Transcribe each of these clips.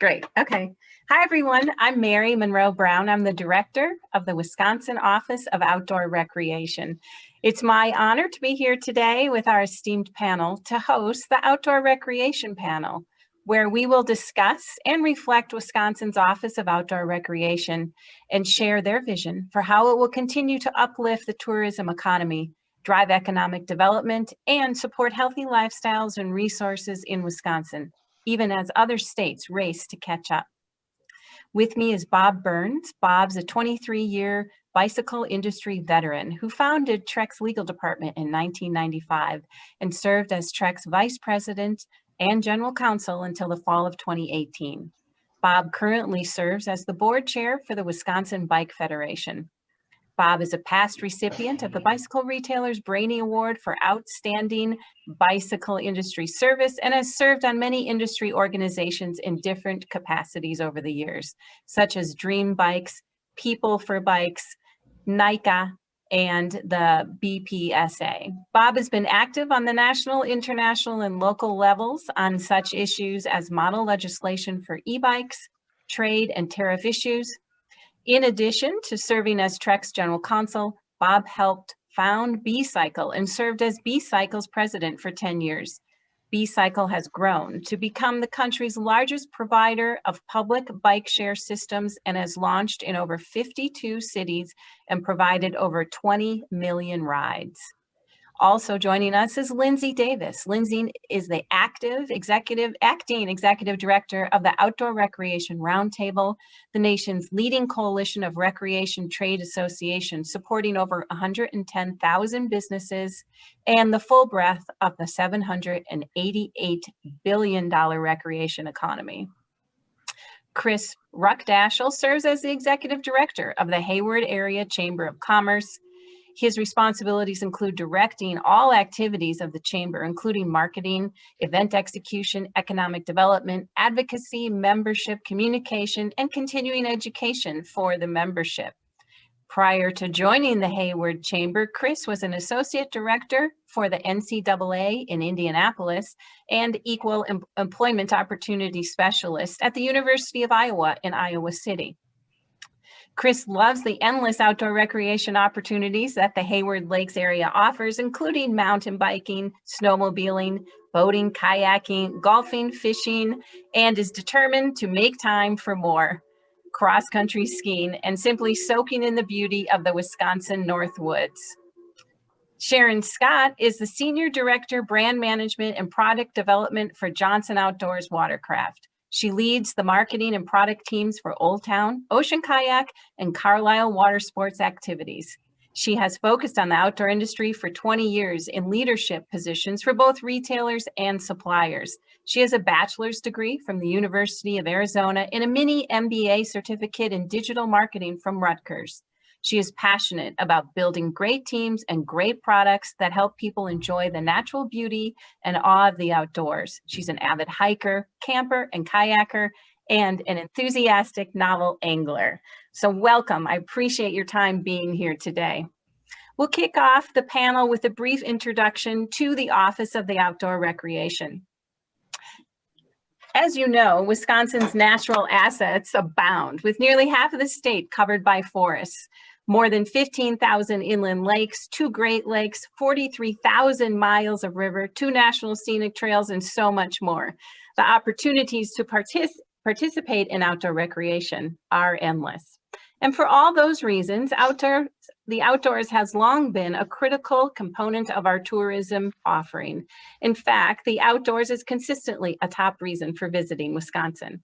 Great. Okay. Hi, everyone. I'm Mary Monroe Brown. I'm the director of the Wisconsin Office of Outdoor Recreation. It's my honor to be here today with our esteemed panel to host the Outdoor Recreation Panel, where we will discuss and reflect Wisconsin's Office of Outdoor Recreation and share their vision for how it will continue to uplift the tourism economy, drive economic development, and support healthy lifestyles and resources in Wisconsin, even as other states race to catch up. With me is Bob Burns. Bob's a 23-year bicycle industry veteran who founded Trek's legal department in 1995 and served as Trek's vice president and general counsel until the fall of 2018. Bob currently serves as the board chair for the Wisconsin Bike Federation. Bob is a past recipient of the Bicycle Retailers Brainy Award for Outstanding Bicycle Industry Service and has served on many industry organizations in different capacities over the years, such as Dream Bikes, People for Bikes, NICA, and the BPSA. Bob has been active on the national, international, and local levels on such issues as model legislation for e-bikes, trade and tariff issues. In addition to serving as Trek's general counsel, Bob helped found B-Cycle and served as B-Cycle's president for 10 years. B-Cycle has grown to become the country's largest provider of public bike share systems and has launched in over 52 cities and provided over 20 million rides. Also joining us is Lindsay Davis. Lindsay is the acting executive director of the Outdoor Recreation Roundtable, the nation's leading coalition of recreation trade associations supporting over 110,000 businesses and the full breadth of the $788 billion recreation economy. Chris Ruckdaschel serves as the executive director of the Hayward Area Chamber of Commerce. His responsibilities include directing all activities of the chamber, including marketing, event execution, economic development, advocacy, membership, communication, and continuing education for the membership. Prior to joining the Hayward Chamber, Chris was an associate director for the NCAA in Indianapolis and equal employment opportunity specialist at the University of Iowa in Iowa City. Chris loves the endless outdoor recreation opportunities that the Hayward Lakes area offers, including mountain biking, snowmobiling, boating, kayaking, golfing, fishing, and is determined to make time for more cross-country skiing and simply soaking in the beauty of the Wisconsin North Woods. Sharon Scott is the Senior Director, Brand Management and Product Development for Johnson Outdoors Watercraft. She leads the marketing and product teams for Old Town, Ocean Kayak, and Carlisle water sports activities. She has focused on the outdoor industry for 20 years in leadership positions for both retailers and suppliers. She has a bachelor's degree from the University of Arizona and a mini MBA certificate in digital marketing from Rutgers. She is passionate about building great teams and great products that help people enjoy the natural beauty and awe of the outdoors. She's an avid hiker, camper, and kayaker, and an enthusiastic novel angler. So welcome. I appreciate your time being here today. We'll kick off the panel with a brief introduction to the Office of the Outdoor Recreation. As you know, Wisconsin's natural assets abound, with nearly half of the state covered by forests. More than 15,000 inland lakes, 2 Great Lakes, 43,000 miles of river, 2 national scenic trails, and so much more. The opportunities to participate in outdoor recreation are endless. And for all those reasons, the outdoors has long been a critical component of our tourism offering. In fact, the outdoors is consistently a top reason for visiting Wisconsin.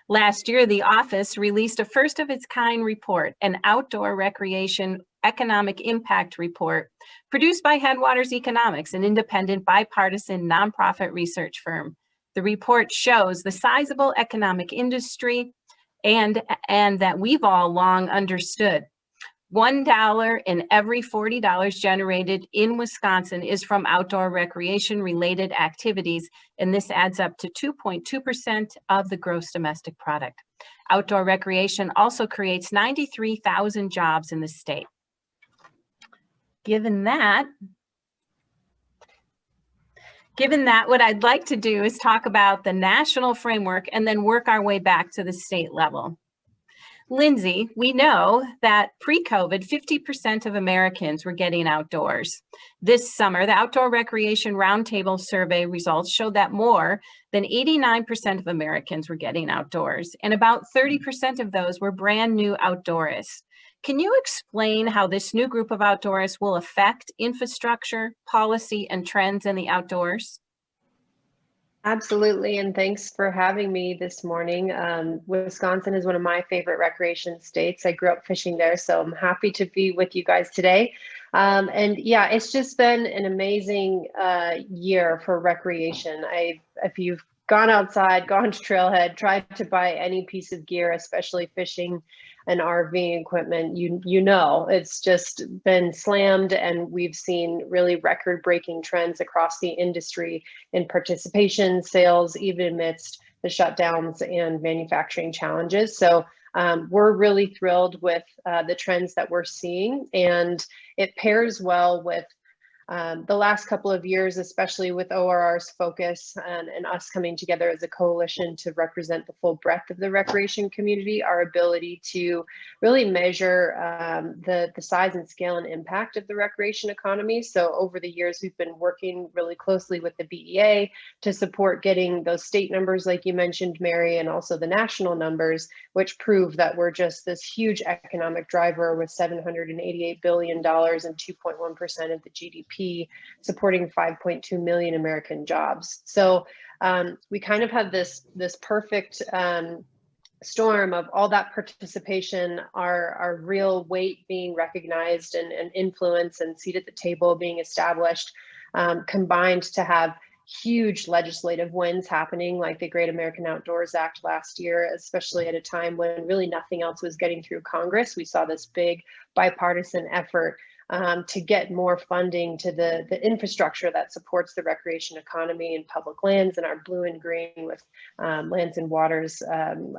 Last year, the office released a first-of-its-kind report, an outdoor recreation economic impact report produced by Headwaters Economics, an independent bipartisan nonprofit research firm. The report shows the sizable economic industry and that we've all long understood. $1 in every $40 generated in Wisconsin is from outdoor recreation related activities, and this adds up to 2.2% of the gross domestic product. Outdoor recreation also creates 93,000 jobs in the state. Given that, Given that, what I'd like to do is talk about the national framework and then work our way back to the state level. Lindsay, we know that pre-COVID, 50% of Americans were getting outdoors. This summer, the Outdoor Recreation Roundtable survey results showed that more than 89% of Americans were getting outdoors, and about 30% of those were brand new outdoorists. Can you explain how this new group of outdoorists will affect infrastructure, policy, and trends in the outdoors? Absolutely, and thanks for having me this morning. Wisconsin is one of my favorite recreation states. I grew up fishing there, so I'm happy to be with you guys today. And yeah, it's just been an amazing year for recreation. If you've gone outside, gone to trailhead, tried to buy any piece of gear, especially fishing and RV equipment, you know it's just been slammed, and we've seen really record-breaking trends across the industry in participation, sales, even amidst the shutdowns and manufacturing challenges. So we're really thrilled with the trends that we're seeing, and it pairs well with the last couple of years, especially with ORR's focus and us coming together as a coalition to represent the full breadth of the recreation community, our ability to really measure the size and scale and impact of the recreation economy. So over the years, we've been working really closely with the BEA to support getting those state numbers, like you mentioned, Mary, and also the national numbers, which prove that we're just this huge economic driver with $788 billion and 2.1% of the GDP, supporting 5.2 million American jobs. So we kind of have this perfect storm of all that participation, our real weight being recognized, and influence and seat at the table being established, combined to have huge legislative wins happening, like the Great American Outdoors Act last year, especially at a time when really nothing else was getting through Congress. We saw this big bipartisan effort to get more funding to the infrastructure that supports the recreation economy and public lands, and our blue and green with lands and waters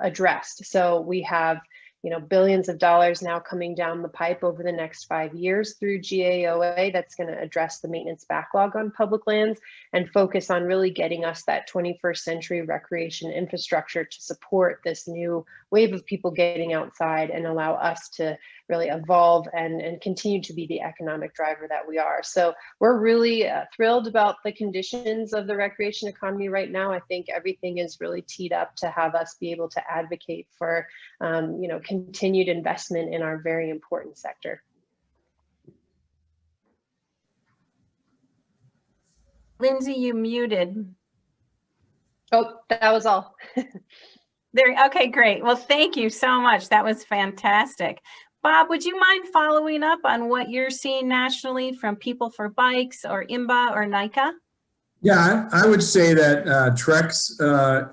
addressed. So we have billions of dollars now coming down the pipe over the next 5 years through GAOA that's going to address the maintenance backlog on public lands and focus on really getting us that 21st century recreation infrastructure to support this new wave of people getting outside and allow us to really evolve and continue to be the economic driver that we are. So we're really thrilled about the conditions of the recreation economy right now. I think everything is really teed up to have us be able to advocate for continued investment in our very important sector. Lindsay, you muted. Oh, that was all. There. Okay, great. Well, thank you so much. That was fantastic. Bob, would you mind following up on what you're seeing nationally from People for Bikes or IMBA or NICA? Yeah, I would say that Trek's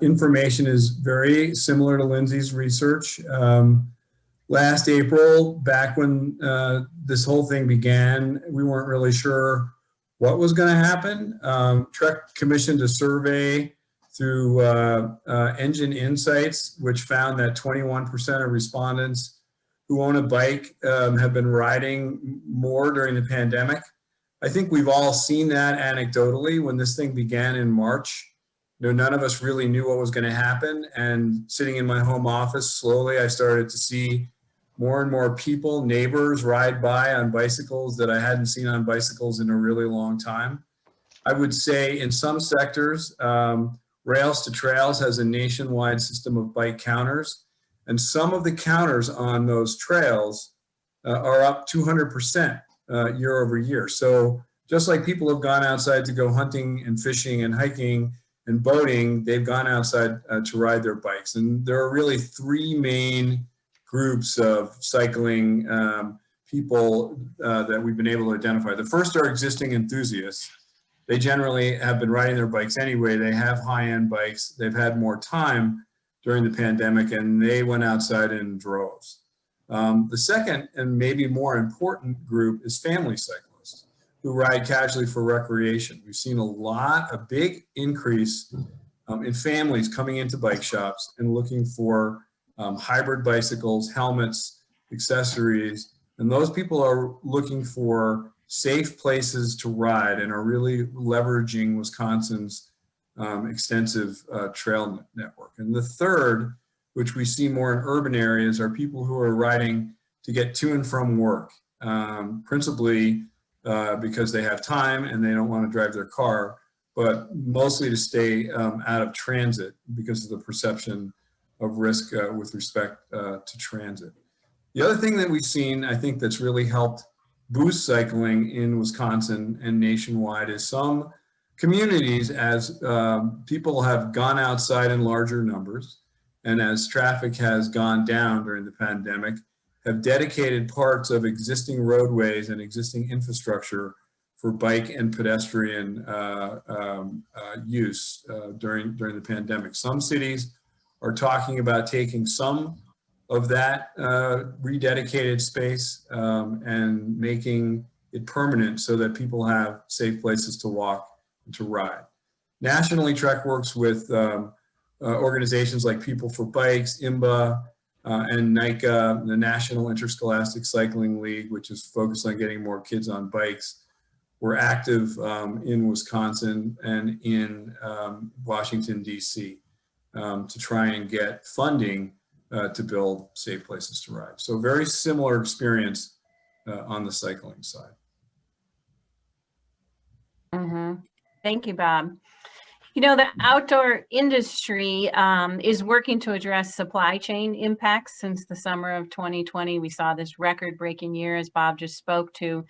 information is very similar to Lindsay's research. Last April, back when this whole thing began, we weren't really sure what was going to happen. Trek commissioned a survey through Engine Insights, which found that 21% of respondents who own a bike have been riding more during the pandemic. I think we've all seen that anecdotally. When this thing began in March, none of us really knew what was going to happen. And sitting in my home office, slowly I started to see more and more people, neighbors, ride by on bicycles that I hadn't seen on bicycles in a really long time. I would say in some sectors, Rails to Trails has a nationwide system of bike counters, and some of the counters on those trails are up 200% year over year. So just like people have gone outside to go hunting and fishing and hiking and boating, they've gone outside to ride their bikes. And there are really three main groups of cycling people that we've been able to identify. The first are existing enthusiasts. They generally have been riding their bikes anyway. They have high-end bikes. They've had more time during the pandemic, and they went outside in droves. The second and maybe more important group is family cyclists who ride casually for recreation. We've seen a big increase in families coming into bike shops and looking for hybrid bicycles, helmets, accessories, and those people are looking for safe places to ride and are really leveraging Wisconsin's extensive trail network. And the third, which we see more in urban areas, are people who are riding to get to and from work, principally because they have time and they don't want to drive their car, but mostly to stay out of transit because of the perception of risk with respect to transit. The other thing that we've seen, I think, that's really helped boost cycling in Wisconsin and nationwide is some communities, as people have gone outside in larger numbers and as traffic has gone down during the pandemic, have dedicated parts of existing roadways and existing infrastructure for bike and pedestrian use during the pandemic. Some cities are talking about taking some of that rededicated space and making it permanent so that people have safe places to walk and to ride. Nationally, Trek works with organizations like People for Bikes, IMBA, and NICA, the National Interscholastic Cycling League, which is focused on getting more kids on bikes. We're active in Wisconsin and in Washington, D.C. To try and get funding to build safe places to ride. So very similar experience on the cycling side. Mm-hmm. Thank you, Bob. You know, the outdoor industry is working to address supply chain impacts. Since the summer of 2020, we saw this record-breaking year, as Bob just spoke to.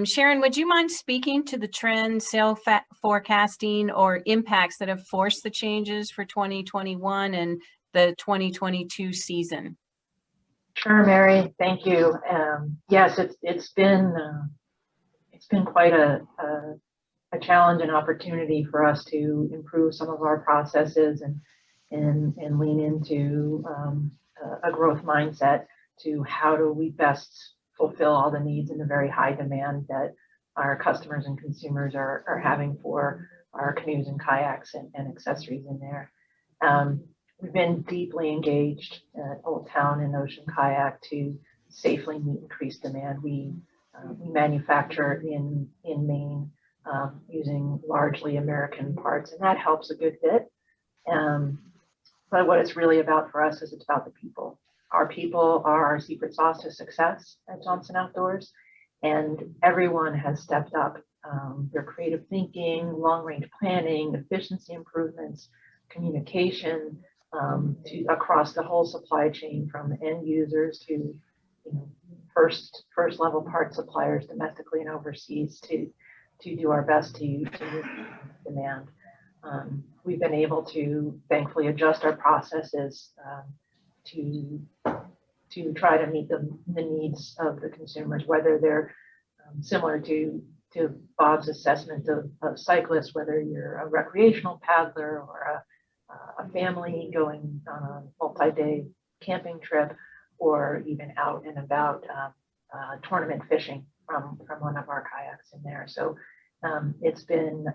Sharon, would you mind speaking to the trends, sales forecasting, or impacts that have forced the changes for 2021 and the 2022 season? Sure, Mary. Thank you. Yes, it's been quite a challenge and opportunity for us to improve some of our processes and lean into a growth mindset to how do we best fulfill all the needs and the very high demand that our customers and consumers are having for our canoes and kayaks and accessories in there. We've been deeply engaged at Old Town and Ocean Kayak to safely meet increased demand. We manufacture in Maine using largely American parts, and that helps a good bit. But what it's really about for us is it's about the people. Our people are our secret sauce to success at Johnson Outdoors, and everyone has stepped up their creative thinking, long-range planning, efficiency improvements, communication to across the whole supply chain, from end users to first level part suppliers domestically and overseas to do our best to meet demand. We've been able to thankfully adjust our processes to try to meet the needs of the consumers, whether they're similar to Bob's assessment of cyclists, whether you're a recreational paddler or a family going on a multi-day camping trip, or even out and about tournament fishing from one of our kayaks in there. So it's been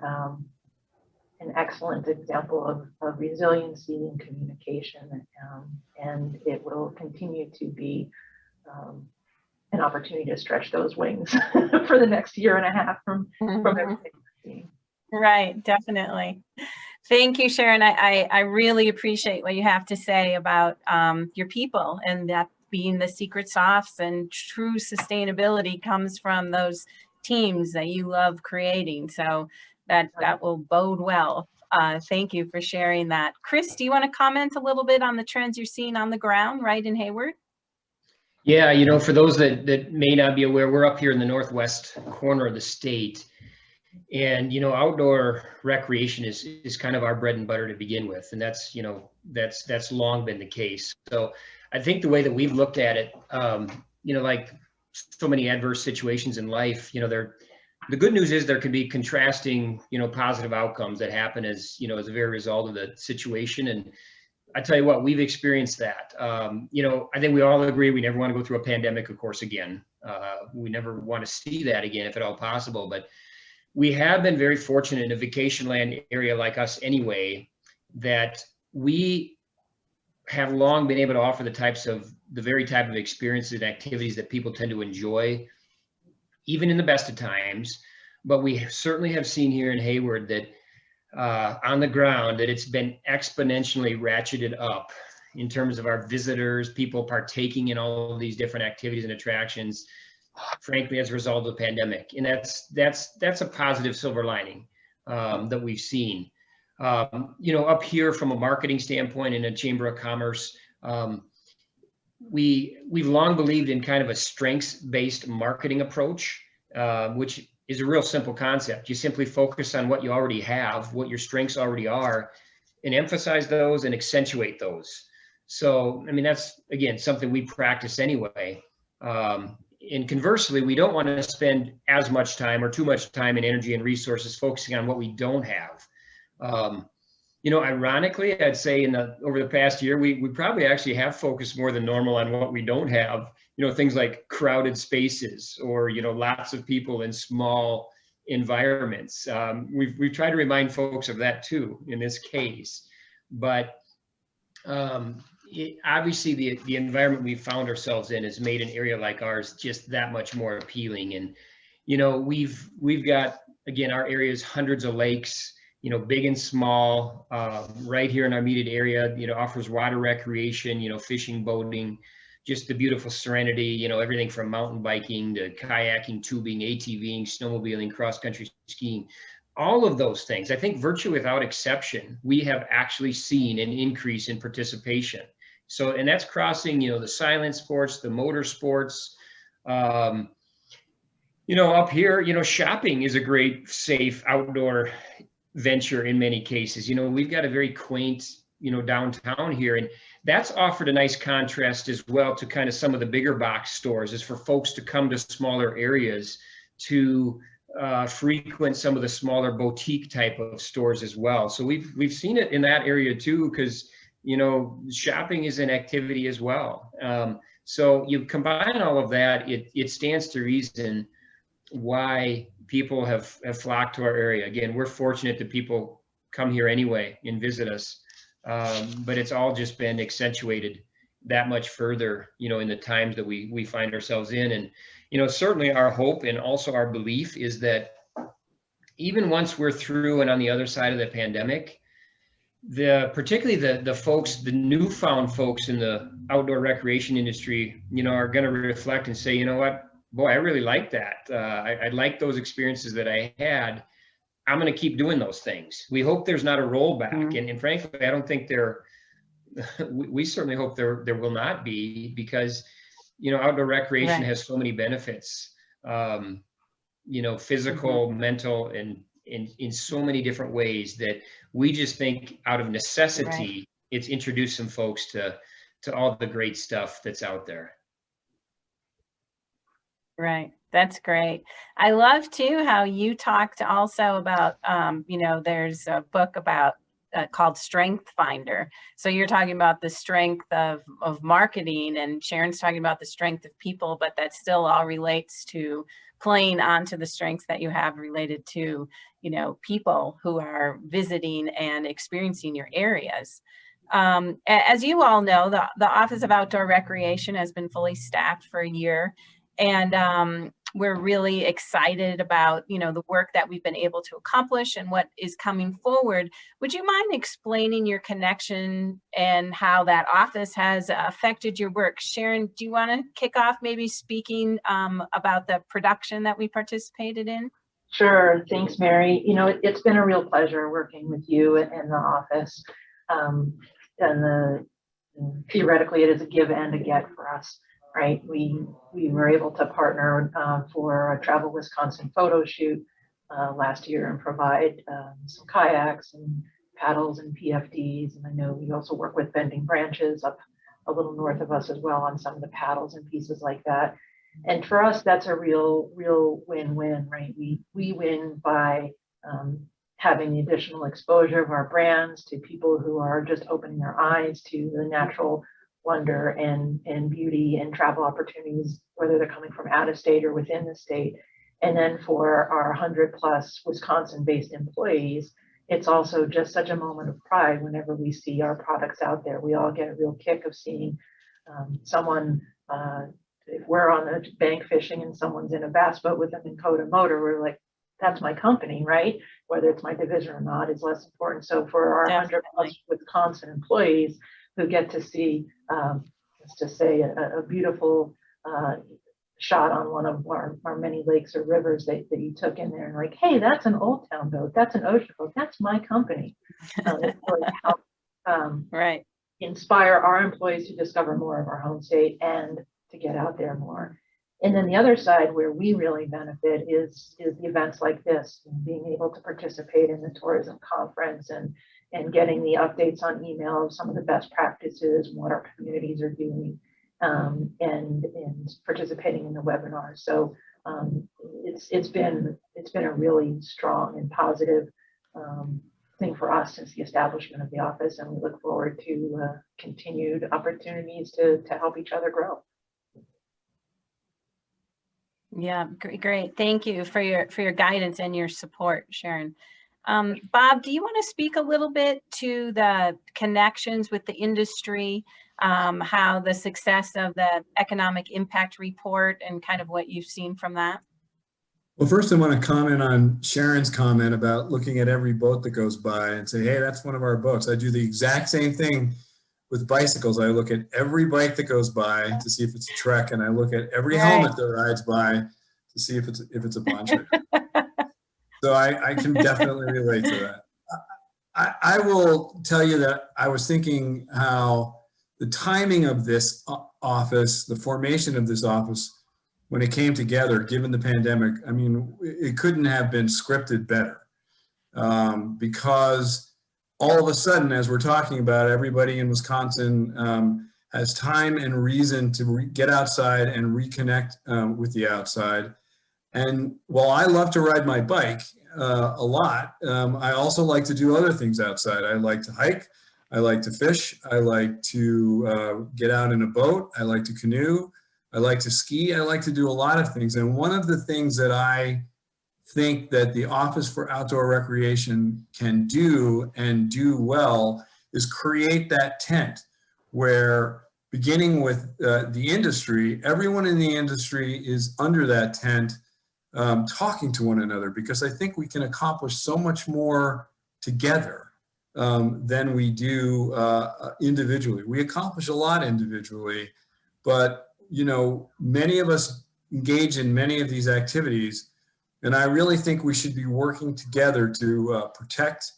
an excellent example of resiliency and communication, and it will continue to be an opportunity to stretch those wings for the next year and a half from everything we're seeing. Right, definitely. Thank you, Sharon. I really appreciate what you have to say about your people, and that being the secret sauce, and true sustainability comes from those teams that you love creating. So that will bode well. Thank you for sharing that. Chris, do you want to comment a little bit on the trends you're seeing on the ground right in Hayward? Yeah, for those that may not be aware, we're up here in the northwest corner of the state. And, outdoor recreation is kind of our bread and butter to begin with. And that's long been the case. So I think the way that we've looked at it, like so many adverse situations in life, the good news is there can be contrasting, positive outcomes that happen as a very result of the situation. And I tell you what, we've experienced that. I think we all agree we never want to go through a pandemic, of course, again. We never want to see that again, if at all possible. But we have been very fortunate in a vacation land area like us anyway, that we have long been able to offer the very type of experiences and activities that people tend to enjoy, even in the best of times. But we certainly have seen here in Hayward that on the ground that it's been exponentially ratcheted up in terms of our visitors, people partaking in all of these different activities and attractions, frankly, as a result of the pandemic. And that's a positive silver lining that we've seen. You know, up here from a marketing standpoint in a Chamber of Commerce, we've long believed in kind of a strengths-based marketing approach, which is a real simple concept. You simply focus on what you already have, what your strengths already are, and emphasize those and accentuate those. So, I mean, that's, again, something we practice anyway. And conversely, we don't want to spend as much time or too much time and energy and resources focusing on what we don't have. You know, ironically, I'd say over the past year, we probably actually have focused more than normal on what we don't have. You know, things like crowded spaces or, you know, lots of people in small environments. We've tried to remind folks of that too in this case. But obviously the environment we found ourselves in has made an area like ours just that much more appealing. And, you know, we've got, again, our area is hundreds of lakes, you know, big and small, right here in our immediate area, you know, offers water recreation, you know, fishing, boating, just the beautiful serenity, you know, everything from mountain biking to kayaking, tubing, ATVing, snowmobiling, cross-country skiing, all of those things. I think virtually without exception, we have actually seen an increase in participation. So, and that's crossing, you know, the silent sports, the motor sports, you know, up here, you know, shopping is a great, safe outdoor venture in many cases. You know, we've got a very quaint, you know, downtown here, and that's offered a nice contrast as well to kind of some of the bigger box stores, is for folks to come to smaller areas to frequent some of the smaller boutique type of stores as well. So we've seen it in that area too, because, you know, shopping is an activity as well. So you combine all of that, it stands to reason why people have flocked to our area. Again, we're fortunate that people come here anyway and visit us, but it's all just been accentuated that much further, you know, in the times that we find ourselves in. And, you know, certainly our hope and also our belief is that even once we're through and on the other side of the pandemic, particularly the folks, the newfound folks in the outdoor recreation industry, you know, are going to reflect and say, you know what, boy, I really like that. I like those experiences that I had. I'm going to keep doing those things. We hope there's not a rollback. Mm-hmm. And frankly, I don't think we certainly hope there will not be, because, you know, outdoor recreation has so many benefits, you know, physical, mental, and in so many different ways that we just think out of necessity, it's introduced some folks to all the great stuff that's out there. Right. That's great. I love too how you talked also about, you know, there's a book about called Strength Finder. So you're talking about the strength of marketing, and Sharon's talking about the strength of people, but that still all relates to playing onto the strengths that you have related to, you know, people who are visiting and experiencing your areas. As you all know, the Office of Outdoor Recreation has been fully staffed for a year. And we're really excited about, you know, the work that we've been able to accomplish and what is coming forward. Would you mind explaining your connection and how that office has affected your work? Sharon, do you want to kick off maybe speaking about the production that we participated in? Sure. Thanks, Mary. You know, it's been a real pleasure working with you in the office. Theoretically, it is a give and a get for us. Right, we were able to partner for a Travel Wisconsin photo shoot last year and provide some kayaks and paddles and PFDs. And I know we also work with Bending Branches up a little north of us as well on some of the paddles and pieces like that. And for us, that's a real win-win, right? We win by having the additional exposure of our brands to people who are just opening their eyes to the natural wonder and beauty and travel opportunities, whether they're coming from out of state or within the state. And then for our 100+ Wisconsin-based employees, it's also just such a moment of pride whenever we see our products out there. We all get a real kick of seeing someone if we're on a bank fishing and someone's in a bass boat with a Minn Kota motor, we're like, that's my company, right? Whether it's my division or not is less important. So for our 100 plus Wisconsin employees who get to see, let's just say, a beautiful shot on one of our many lakes or rivers that you took in there, and like, hey, that's an Old Town boat, that's an ocean boat, that's my company. It really helps, right. inspire our employees to discover more of our home state and to get out there more. And then the other side where we really benefit is the events like this, and being able to participate in the tourism conference and getting the updates on email of some of the best practices, what our communities are doing, and participating in the webinar. So it's been a really strong and positive thing for us since the establishment of the office, and we look forward to continued opportunities to help each other grow. Yeah, great. Thank you for your guidance and your support, Sharon. Bob, do you want to speak a little bit to the connections with the industry, how the success of the economic impact report and kind of what you've seen from that? Well, first I want to comment on Sharon's comment about looking at every boat that goes by and say, hey, that's one of our boats. I do the exact same thing with bicycles. I look at every bike that goes by to see if it's a Trek, and I look at every helmet that rides by to see if it's a Bontrager. So I can definitely relate to that. I will tell you that I was thinking how the timing of this office, the formation of this office, when it came together, given the pandemic, I mean, it couldn't have been scripted better, because all of a sudden, as we're talking about, everybody in Wisconsin has time and reason to get outside and reconnect with the outside. And while I love to ride my bike a lot, I also like to do other things outside. I like to hike, I like to fish, I like to get out in a boat, I like to canoe, I like to ski, I like to do a lot of things. And one of the things that I think that the Office for Outdoor Recreation can do and do well is create that tent where, beginning with the industry, everyone in the industry is under that tent talking to one another, because I think we can accomplish so much more together than we do individually. We accomplish a lot individually, but you know, many of us engage in many of these activities, and I really think we should be working together to protect,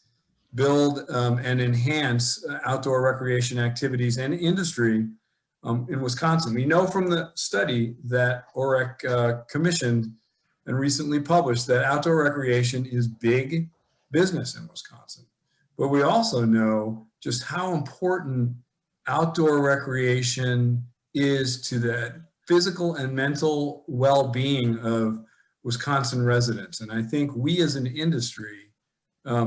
build, and enhance outdoor recreation activities and industry in Wisconsin. We know from the study that OREC commissioned and recently published that outdoor recreation is big business in Wisconsin. But we also know just how important outdoor recreation is to the physical and mental well-being of Wisconsin residents. And I think we as an industry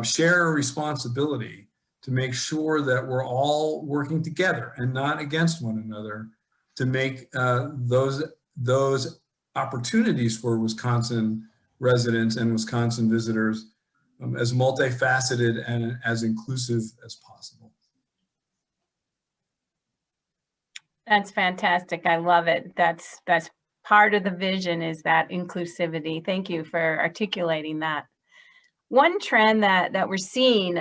share a responsibility to make sure that we're all working together and not against one another to make those opportunities for Wisconsin residents and Wisconsin visitors as multifaceted and as inclusive as possible. That's fantastic. I love it. That's part of the vision, is that inclusivity. Thank you for articulating that. One trend that we're seeing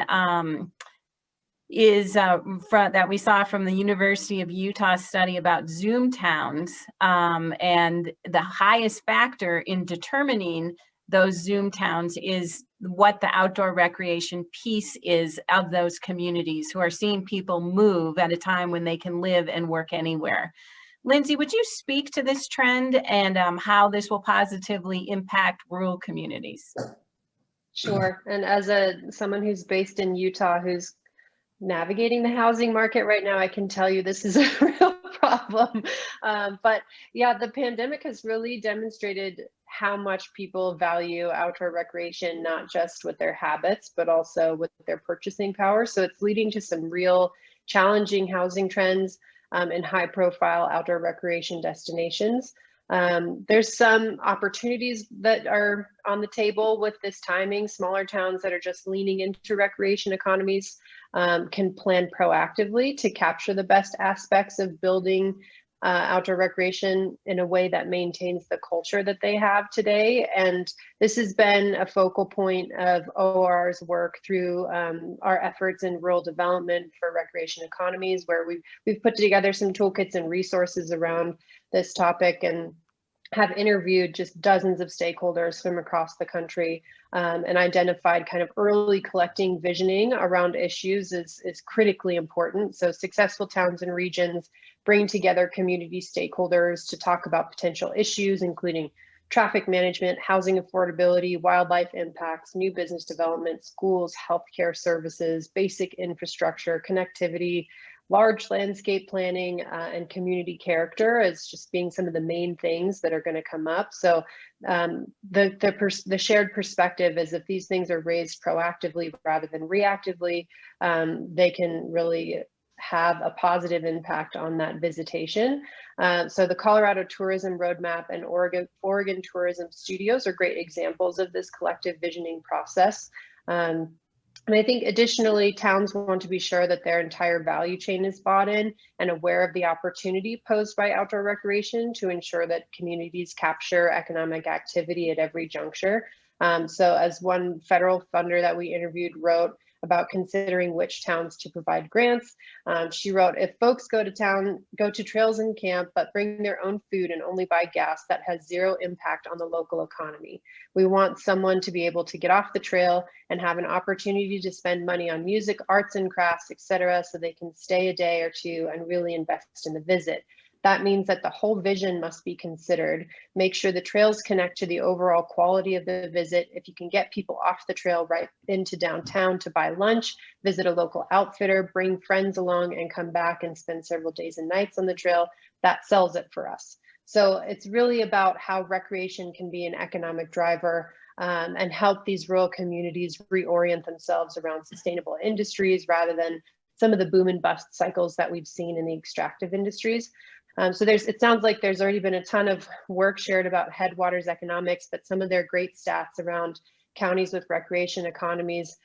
is that we saw from the University of Utah study about Zoom towns, and the highest factor in determining those Zoom towns is what the outdoor recreation piece is of those communities, who are seeing people move at a time when they can live and work anywhere. Lindsay, would you speak to this trend and how this will positively impact rural communities? Sure. And as someone who's based in Utah, who's navigating the housing market right now, I can tell you this is a real problem. But yeah, the pandemic has really demonstrated how much people value outdoor recreation, not just with their habits, but also with their purchasing power. So it's leading to some real challenging housing trends in high profile outdoor recreation destinations. There's some opportunities that are on the table with this timing. Smaller towns that are just leaning into recreation economies can plan proactively to capture the best aspects of building outdoor recreation in a way that maintains the culture that they have today. And this has been a focal point of OR's work through our efforts in rural development for recreation economies, where we've put together some toolkits and resources around this topic, and have interviewed just dozens of stakeholders from across the country, and identified kind of early collecting visioning around issues is critically important. So successful towns and regions bring together community stakeholders to talk about potential issues, including traffic management, housing affordability, wildlife impacts, new business development, schools, healthcare services, basic infrastructure, connectivity, large landscape planning, and community character as just being some of the main things that are going to come up. So the shared perspective is if these things are raised proactively rather than reactively, they can really have a positive impact on that visitation. So the Colorado Tourism Roadmap and Oregon Tourism Studios are great examples of this collective visioning process. And I think additionally, towns want to be sure that their entire value chain is bought in and aware of the opportunity posed by outdoor recreation to ensure that communities capture economic activity at every juncture. So as one federal funder that we interviewed wrote about considering which towns to provide grants, she wrote, if folks go to trails and camp, but bring their own food and only buy gas, that has zero impact on the local economy. We want someone to be able to get off the trail and have an opportunity to spend money on music, arts and crafts, etc., so they can stay a day or two and really invest in the visit. That means that the whole vision must be considered. Make sure the trails connect to the overall quality of the visit. If you can get people off the trail right into downtown to buy lunch, visit a local outfitter, bring friends along and come back and spend several days and nights on the trail, that sells it for us. So it's really about how recreation can be an economic driver, and help these rural communities reorient themselves around sustainable industries rather than some of the boom and bust cycles that we've seen in the extractive industries. So it sounds like there's already been a ton of work shared about Headwaters economics, but some of their great stats around counties with recreation economies,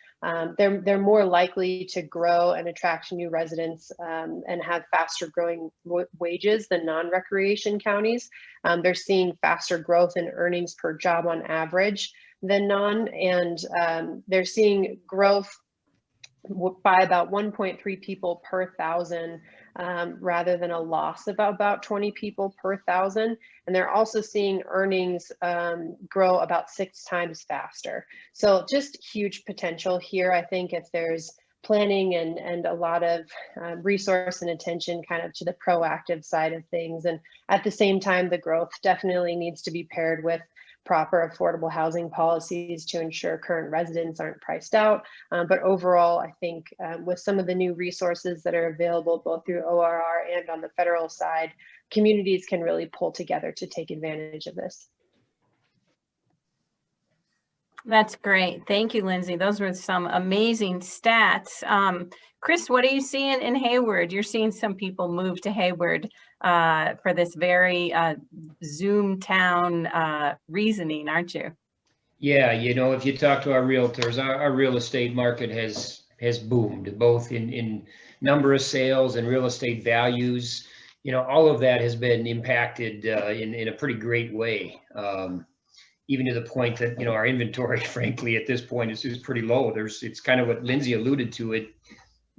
they're more likely to grow and attract new residents, and have faster growing wages than non-recreation counties. They're seeing faster growth in earnings per job on average than non, and they're seeing growth by about 1.3 people per thousand, rather than a loss of about 20 people per thousand. And they're also seeing earnings grow about 6 times faster. So just huge potential here. I think if there's planning and a lot of resource and attention kind of to the proactive side of things. And at the same time, the growth definitely needs to be paired with proper affordable housing policies to ensure current residents aren't priced out. But overall, I think with some of the new resources that are available both through ORR and on the federal side, communities can really pull together to take advantage of this. That's great. Thank you, Lindsay. Those were some amazing stats. Chris, what are you seeing in Hayward? You're seeing some people move to Hayward for this very Zoom town reasoning, aren't you? Yeah, you know, if you talk to our realtors, our real estate market has boomed, both in number of sales and real estate values. You know, all of that has been impacted in a pretty great way. Even to the point that, you know, our inventory, frankly, at this point is pretty low. It's kind of what Lindsay alluded to. It,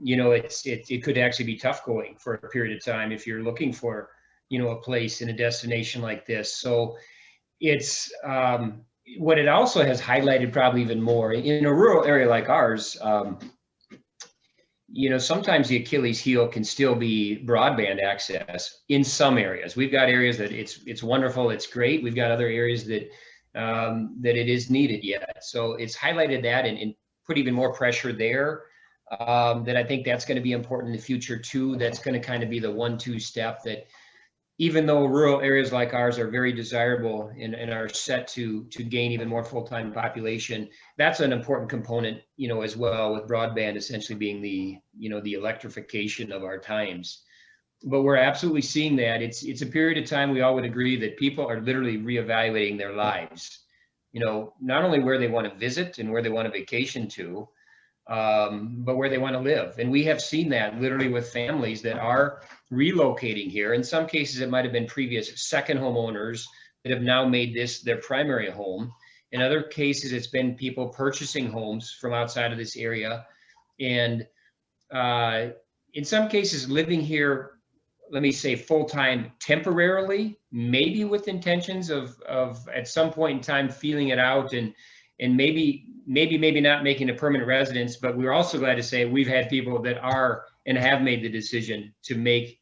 you know, it could actually be tough going for a period of time if you're looking for, you know, a place in a destination like this. So it's what it also has highlighted probably even more in a rural area like ours. You know, sometimes the Achilles heel can still be broadband access in some areas. We've got areas that it's wonderful, it's great. We've got other areas that it is needed yet. So it's highlighted that and put even more pressure there. That I think that's going to be important in the future too. That's going to kind of be the 1-2 step that, even though rural areas like ours are very desirable and are set to gain even more full-time population, that's an important component, you know, as well, with broadband essentially being the, you know, the electrification of our times. But we're absolutely seeing that. It's a period of time we all would agree that people are literally reevaluating their lives, you know, not only where they want to visit and where they want to vacation to, but where they want to live. And we have seen that literally with families that are relocating here. In some cases, it might have been previous second homeowners that have now made this their primary home. In other cases, it's been people purchasing homes from outside of this area. And in some cases, living here, let me say full-time temporarily, maybe with intentions of at some point in time feeling it out and maybe not making a permanent residence. But we're also glad to say we've had people that are and have made the decision to make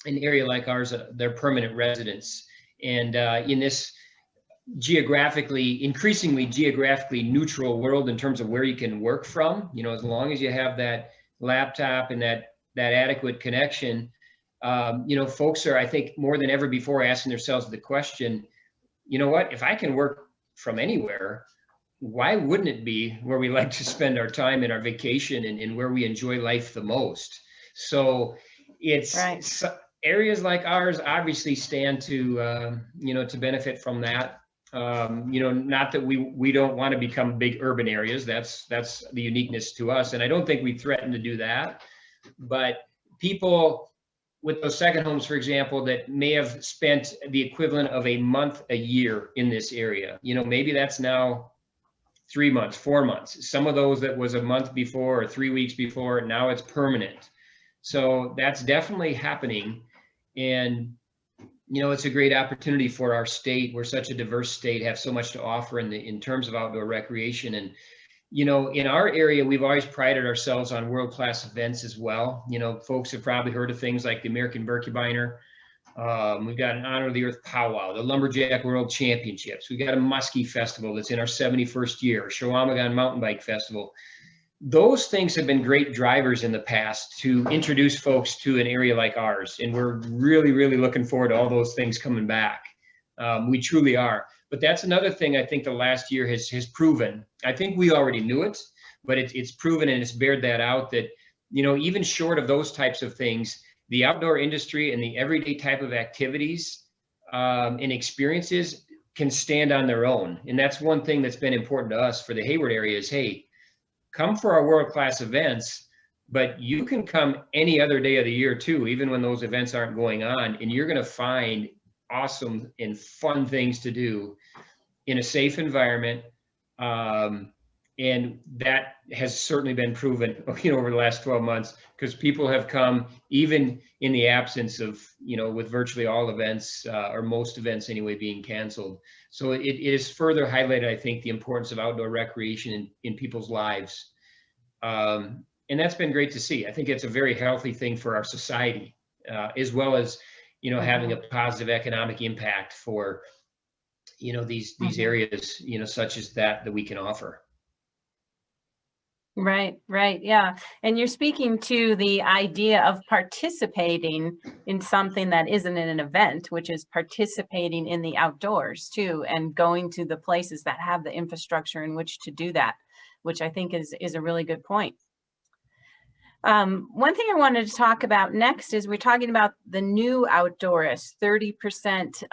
an area like ours their permanent residence. And in this increasingly geographically neutral world in terms of where you can work from, you know, as long as you have that laptop and that adequate connection, you know, folks are, I think, more than ever before asking themselves the question, you know what, if I can work from anywhere, why wouldn't it be where we like to spend our time and our vacation and where we enjoy life the most? So it's right. Areas like ours obviously stand to, you know, to benefit from that. You know, not that we don't want to become big urban areas. That's the uniqueness to us. And I don't think we threaten to do that. But people with those second homes, for example, that may have spent the equivalent of a month a year in this area, you know, maybe that's now 3 months, 4 months. Some of those that was a month before or 3 weeks before, now it's permanent. So that's definitely happening. And you know, it's a great opportunity for our state. We're such a diverse state, have so much to offer in terms of outdoor recreation. And, you know, in our area, we've always prided ourselves on world-class events as well. You know, folks have probably heard of things like the American Birkebiner. We've got an Honor of the Earth powwow, the Lumberjack World Championships. We've got a Muskie Festival that's in our 71st year, Shawamagon Mountain Bike Festival. Those things have been great drivers in the past to introduce folks to an area like ours. And we're really, really looking forward to all those things coming back. We truly are. But that's another thing I think the last year has proven. I think we already knew it, but it's proven and it's bared that out that, you know, even short of those types of things, the outdoor industry and the everyday type of activities and experiences can stand on their own. And that's one thing that's been important to us for the Hayward area is, hey, come for our world-class events, but you can come any other day of the year too, even when those events aren't going on, and you're going to find awesome and fun things to do in a safe environment. And that has certainly been proven, you know, over the last 12 months, because people have come even in the absence of, you know, with virtually all events or most events anyway being canceled. So it is further highlighted, I think, the importance of outdoor recreation in people's lives. And that's been great to see. I think it's a very healthy thing for our society, as well as, you know, having a positive economic impact for, you know, these areas, you know, such as that we can offer. Right, right. Yeah. And you're speaking to the idea of participating in something that isn't an event, which is participating in the outdoors too, and going to the places that have the infrastructure in which to do that, which I think is a really good point. One thing I wanted to talk about next is we're talking about the new outdoorists. 30%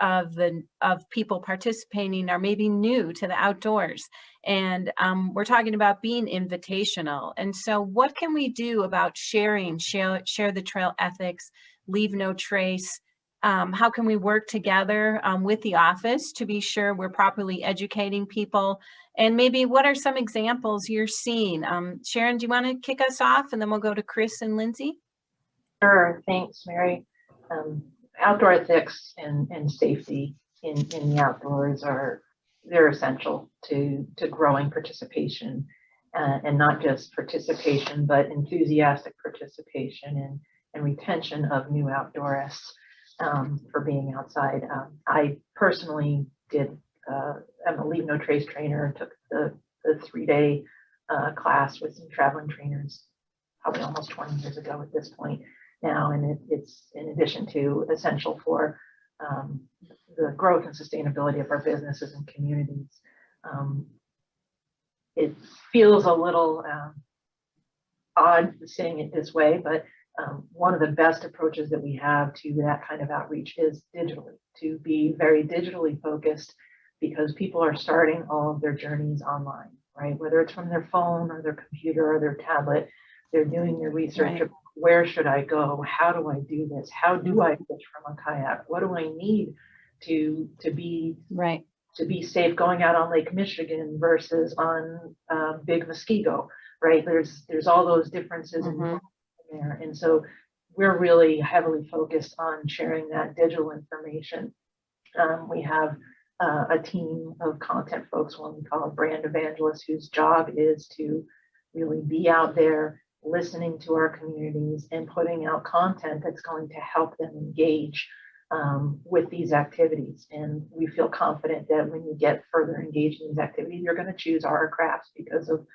of people participating are maybe new to the outdoors. And we're talking about being invitational. And so what can we do about share the trail ethics, leave no trace? How can we work together with the office to be sure we're properly educating people? And maybe what are some examples you're seeing? Sharon, do you want to kick us off and then we'll go to Chris and Lindsay? Sure, thanks, Mary. Outdoor ethics and safety in the outdoors they're essential to growing participation, and not just participation, but enthusiastic participation and retention of new outdoorists for being outside. I personally I'm a Leave No Trace trainer, took the 3-day class with some traveling trainers probably almost 20 years ago at this point now, and it's in addition to essential for the growth and sustainability of our businesses and communities. It feels a little odd saying it this way, but one of the best approaches that we have to that kind of outreach is digitally, to be very digitally focused, because people are starting all of their journeys online, right? Whether it's from their phone or their computer or their tablet, they're doing their research about where should I go? How do I do this? How do I fish from a kayak? What do I need to be Right. to be safe going out on Lake Michigan versus on Big Muskego, right? There's all those differences in there, and so we're really heavily focused on sharing that digital information. We have a team of content folks, one we call brand evangelists, whose job is to really be out there listening to our communities and putting out content that's going to help them engage with these activities. And we feel confident that when you get further engaged in these activities, you're going to choose our crafts because of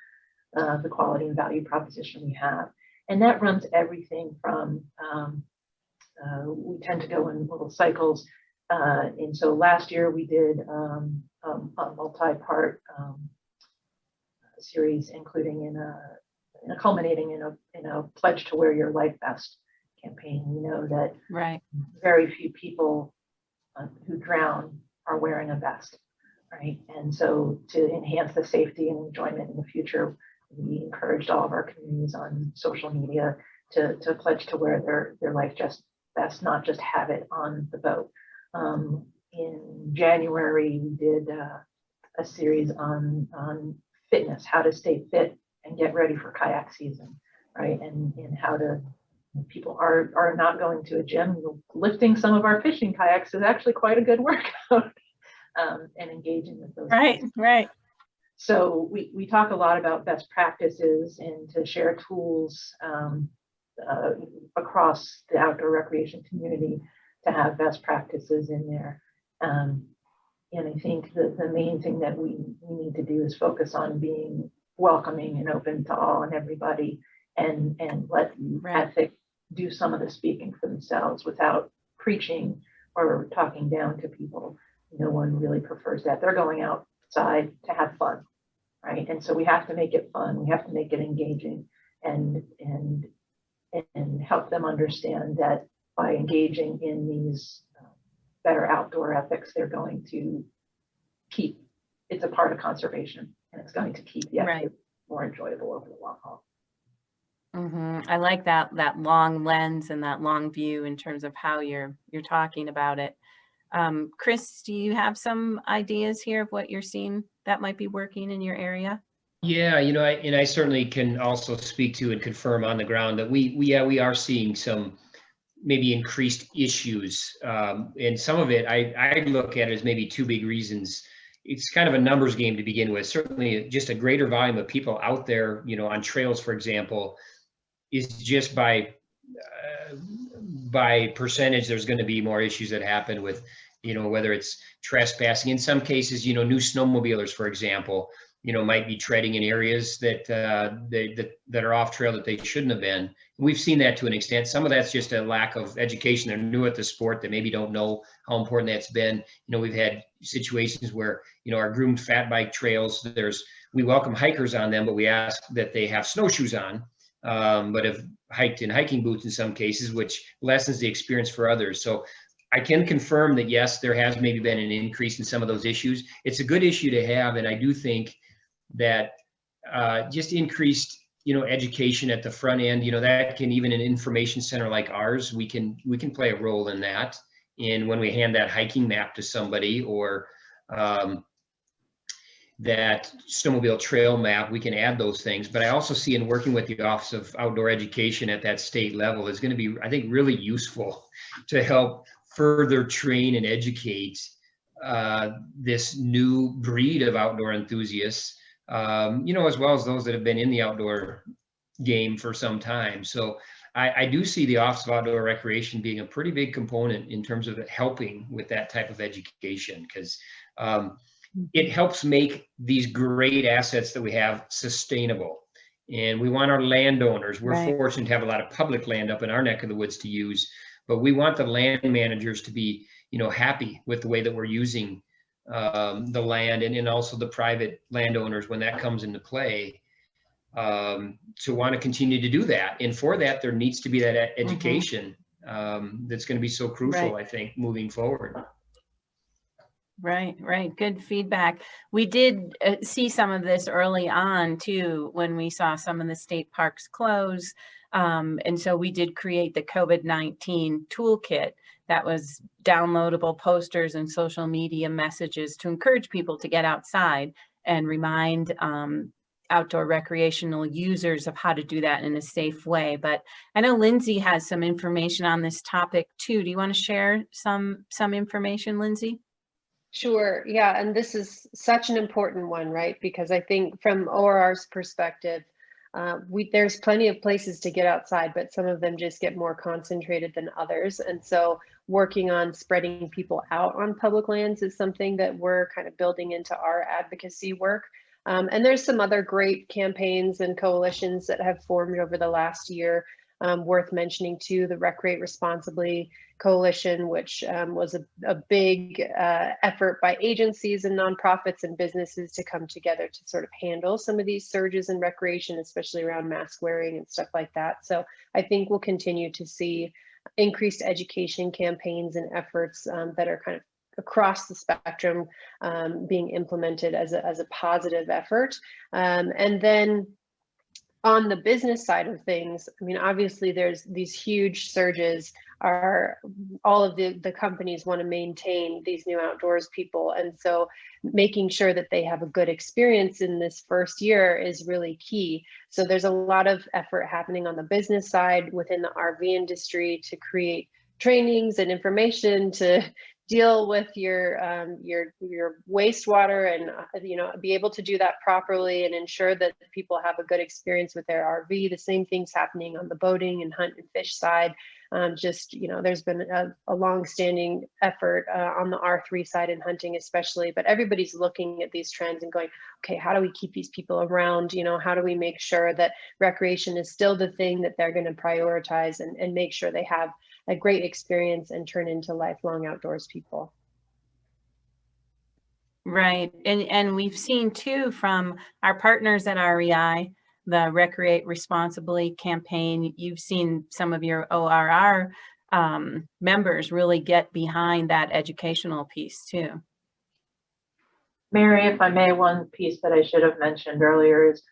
the quality and value proposition we have. And that runs everything from, we tend to go in little cycles. And so last year we did a multi-part series, including in a culminating in a pledge to wear your life vest campaign. We know that very few people who drown are wearing a vest, right? And so to enhance the safety and enjoyment in the future, we encouraged all of our communities on social media to pledge to wear their life vest, not just have it on the boat. In January, we did a series on fitness, how to stay fit and get ready for kayak season, right? And how to, people are not going to a gym. Lifting some of our fishing kayaks is actually quite a good workout, and engaging with those. Right. So we talk a lot about best practices and to share tools across the outdoor recreation community to have best practices in there. And I think the main thing that we need to do is focus on being welcoming and open to all and everybody, and let ethics do some of the speaking for themselves without preaching or talking down to people. No one really prefers that. They're going outside to have fun, right? And so we have to make it fun. We have to make it engaging, and help them understand that by engaging in these better outdoor ethics, they're going to keep, it's a part of conservation, and it's going to keep the activity more enjoyable over the long haul. I like that long lens and that long view in terms of how you're talking about it. Chris, do you have some ideas here of what you're seeing that might be working in your area? Yeah, I certainly can also speak to and confirm on the ground that we are seeing some maybe increased issues. And some of it, I look at it as maybe two big reasons. It's kind of a numbers game to begin with. Certainly just a greater volume of people out there, on trails, for example, is just by percentage, there's going to be more issues that happen with, whether it's trespassing. In some cases, new snowmobilers, for example, might be treading in areas that are off trail that they shouldn't have been. We've seen that to an extent. Some of that's just a lack of education. They're new at the sport. They maybe don't know how important that's been. We've had situations where, our groomed fat bike trails, we welcome hikers on them, but we ask that they have snowshoes on, but have hiked in hiking boots in some cases, which lessens the experience for others. So I can confirm that, yes, there has maybe been an increase in some of those issues. It's a good issue to have, and I do think that just increased, education at the front end, that can, even an information center like ours, we can play a role in that. And when we hand that hiking map to somebody, or that snowmobile trail map, we can add those things. But I also see, in working with the Office of Outdoor Education at that state level, is going to be, I think, really useful to help further train and educate this new breed of outdoor enthusiasts, as well as those that have been in the outdoor game for some time. So I do see the Office of Outdoor Recreation being a pretty big component in terms of helping with that type of education, because it helps make these great assets that we have sustainable. And we want our landowners, we're fortunate to have a lot of public land up in our neck of the woods to use, but we want the land managers to be, happy with the way that we're using the land, and also the private landowners when that comes into play, to want to continue to do that. And for that, there needs to be that education that's going to be so crucial, I think, moving forward. Right, right. Good feedback. We did see some of this early on too, when we saw some of the state parks close. And so we did create the COVID-19 toolkit that was downloadable posters and social media messages to encourage people to get outside and remind outdoor recreational users of how to do that in a safe way. But I know Lindsay has some information on this topic too. Do you want to share some information, Lindsay? Sure. Yeah. And this is such an important one, right? Because I think from ORR's perspective, there's plenty of places to get outside, but some of them just get more concentrated than others. And so working on spreading people out on public lands is something that we're kind of building into our advocacy work. And there's some other great campaigns and coalitions that have formed over the last year. Worth mentioning too, the Recreate Responsibly Coalition, which was a big effort by agencies and nonprofits and businesses to come together to sort of handle some of these surges in recreation, especially around mask wearing and stuff like that. So I think we'll continue to see increased education campaigns and efforts that are kind of across the spectrum being implemented as a positive effort. And then on the business side of things, I mean, obviously there's these huge surges. All of the companies want to maintain these new outdoors people. And so making sure that they have a good experience in this first year is really key. So there's a lot of effort happening on the business side within the RV industry to create trainings and information to deal with your wastewater and be able to do that properly and ensure that people have a good experience with their RV. The same thing's happening on the boating and hunt and fish side. There's been a long-standing effort on the R3 side in hunting especially, but everybody's looking at these trends and going, okay, how do we keep these people around? How do we make sure that recreation is still the thing that they're going to prioritize and make sure they have a great experience and turn into lifelong outdoors people. Right. And we've seen too from our partners at REI, the Recreate Responsibly campaign, you've seen some of your ORR members really get behind that educational piece too. Mary, if I may, one piece that I should have mentioned earlier is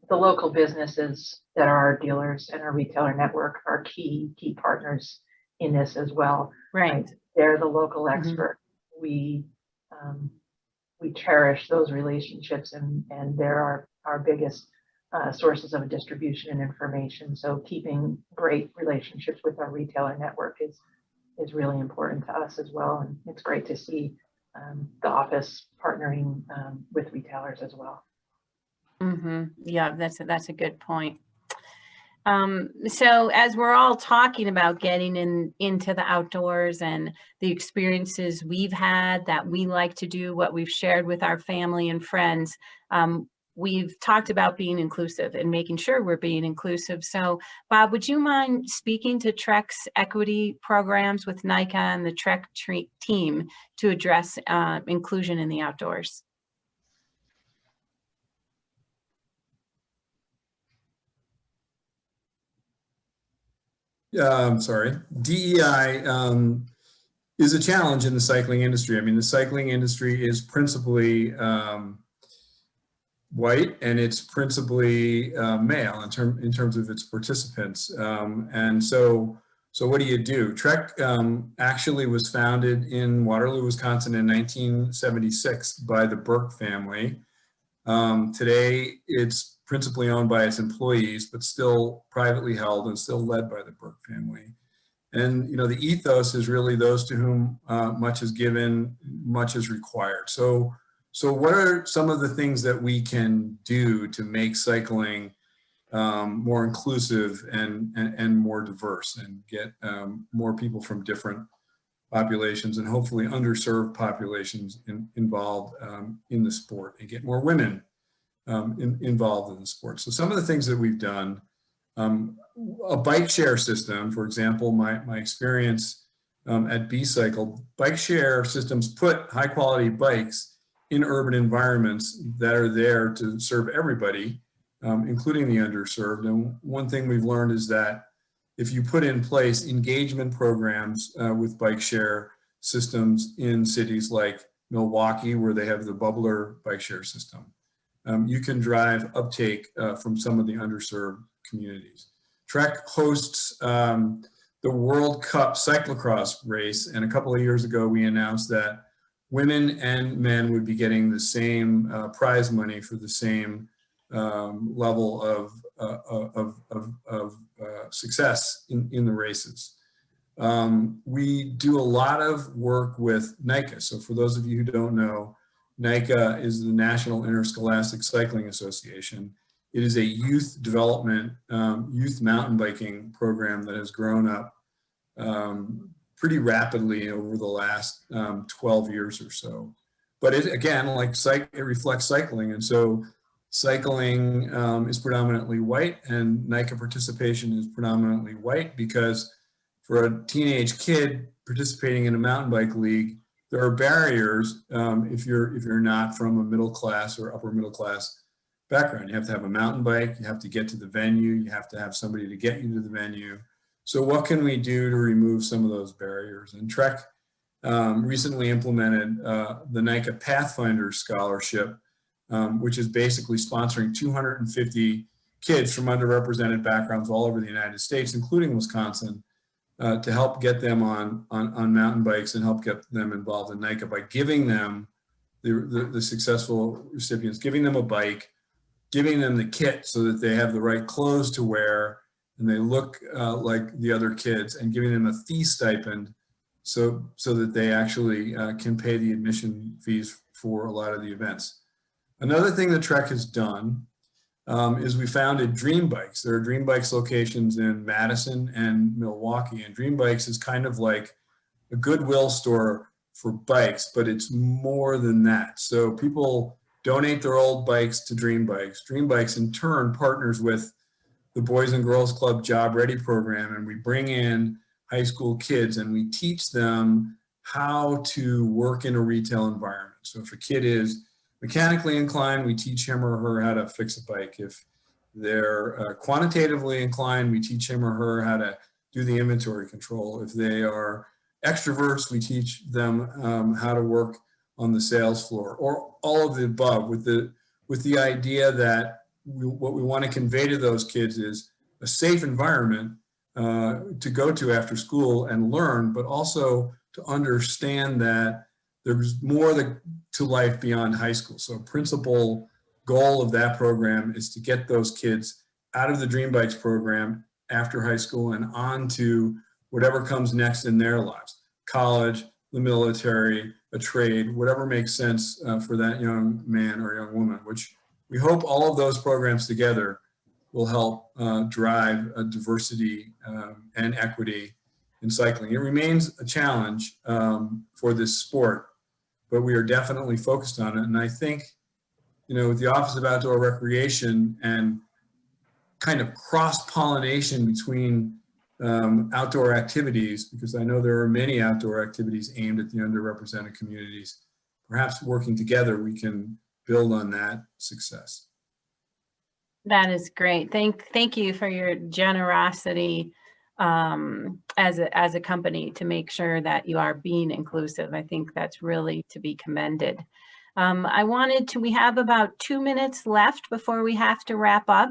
the local businesses that are our dealers and our retailer network are key partners in this as well. Right. They're the local expert. We cherish those relationships and they're our biggest sources of distribution and information. So keeping great relationships with our retailer network is really important to us as well. And it's great to see the office partnering with retailers as well. Yeah, that's a good point. So as we're all talking about getting into the outdoors and the experiences we've had that we like to do, what we've shared with our family and friends, we've talked about being inclusive and making sure we're being inclusive. So Bob, would you mind speaking to Trek's equity programs with NICA and the Trek team to address inclusion in the outdoors? I'm sorry. DEI is a challenge in the cycling industry. I mean, the cycling industry is principally white and it's principally male in terms of its participants. And so what do? Trek actually was founded in Waterloo, Wisconsin in 1976 by the Burke family. Today, it's principally owned by its employees, but still privately held and still led by the Burke family. And the ethos is really those to whom much is given, much is required. So what are some of the things that we can do to make cycling more inclusive and more diverse and get more people from different populations and hopefully underserved populations involved in the sport and get more women involved in the sport. So some of the things that we've done, a bike share system, for example, my experience at B-Cycle, bike share systems put high quality bikes in urban environments that are there to serve everybody, including the underserved. And one thing we've learned is that if you put in place engagement programs with bike share, systems in cities like Milwaukee, where they have the Bubbler bike share system. You can drive uptake from some of the underserved communities. Trek hosts the World Cup cyclocross race, and a couple of years ago we announced that women and men would be getting the same prize money for the same level of success in the races. We do a lot of work with NICA. So for those of you who don't know, NICA is the National Interscholastic Cycling Association. It is a youth development, youth mountain biking program that has grown up pretty rapidly over the last 12 years or so. But it, again, like it reflects cycling. And so cycling is predominantly white, and NICA participation is predominantly white, because for a teenage kid participating in a mountain bike league, there are barriers if you're not from a middle class or upper middle class background. You have to have a mountain bike, you have to get to the venue, you have to have somebody to get you to the venue. So what can we do to remove some of those barriers? And Trek recently implemented the NICA Pathfinder Scholarship, which is basically sponsoring 250 kids from underrepresented backgrounds all over the United States, including Wisconsin, to help get them on mountain bikes and help get them involved in NICA by giving them, the successful recipients, giving them a bike, giving them the kit so that they have the right clothes to wear and they look like the other kids, and giving them a fee stipend so that they actually can pay the admission fees for a lot of the events. Another thing that Trek has done is we founded Dream Bikes. There are Dream Bikes locations in Madison and Milwaukee, and Dream Bikes is kind of like a Goodwill store for bikes, but it's more than that. So people donate their old bikes to Dream Bikes. Dream Bikes in turn partners with the Boys and Girls Club Job Ready program, and we bring in high school kids and we teach them how to work in a retail environment. So if a kid is mechanically inclined, we teach him or her how to fix a bike. If they're quantitatively inclined, we teach him or her how to do the inventory control. If they are extroverts, we teach them how to work on the sales floor, or all of the above, with the idea that what we want to convey to those kids is a safe environment to go to after school and learn, but also to understand that there's more to life beyond high school. So principal goal of that program is to get those kids out of the Dream Bikes program after high school and on to whatever comes next in their lives. College, the military, a trade, whatever makes sense for that young man or young woman, which we hope all of those programs together will help drive a diversity and equity in cycling. It remains a challenge for this sport, but we are definitely focused on it. And I think, with the Office of Outdoor Recreation and kind of cross-pollination between outdoor activities, because I know there are many outdoor activities aimed at the underrepresented communities, perhaps working together, we can build on that success. That is great. Thank you for your generosity as a company to make sure that you are being inclusive. I think that's really to be commended. We have about 2 minutes left before we have to wrap up.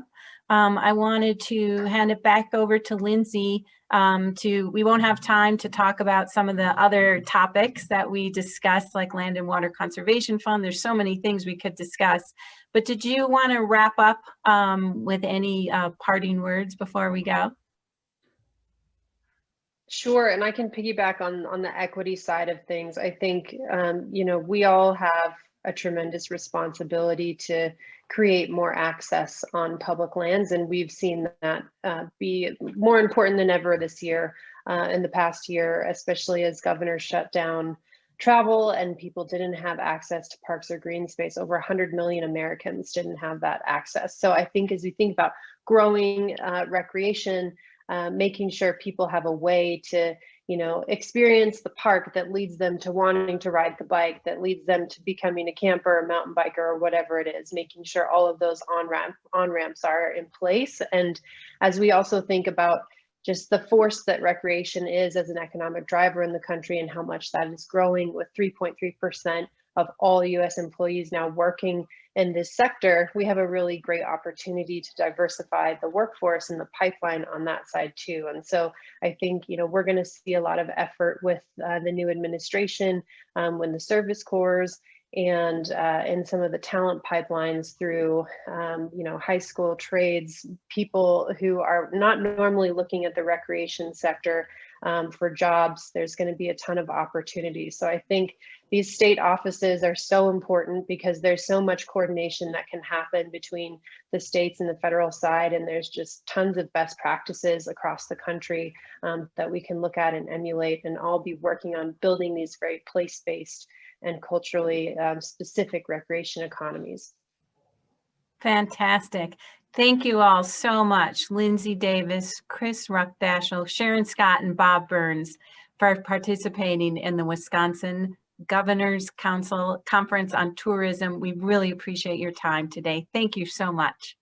I wanted to hand it back over to Lindsay. We won't have time to talk about some of the other topics that we discussed, like Land and Water Conservation Fund. There's so many things we could discuss, but did you want to wrap up with any parting words before we go? Sure, and I can piggyback on the equity side of things. I think, we all have a tremendous responsibility to create more access on public lands, and we've seen that be more important than ever this year, in the past year, especially as governors shut down travel and people didn't have access to parks or green space. Over 100 million Americans didn't have that access. So I think as we think about growing recreation, making sure people have a way to, experience the park that leads them to wanting to ride the bike, that leads them to becoming a camper, a mountain biker, or whatever it is, making sure all of those on-ramps are in place. And as we also think about just the force that recreation is as an economic driver in the country and how much that is growing, with 3.3% of all US employees now working in this sector. We have a really great opportunity to diversify the workforce and the pipeline on that side too. And so I think, you know, we're going to see a lot of effort with the new administration, when the service corps and in some of the talent pipelines through, you know, high school trades, people who are not normally looking at the recreation sector for jobs. There's going to be a ton of opportunities. So I think these state offices are so important because there's so much coordination that can happen between the states and the federal side. And there's just tons of best practices across the country that we can look at and emulate, and all be working on building these very place-based and culturally specific recreation economies. Fantastic. Thank you all so much, Lindsay Davis, Chris Ruckdashel, Sharon Scott, and Bob Burns, for participating in the Wisconsin Governor's Council Conference on Tourism. We really appreciate your time today. Thank you so much.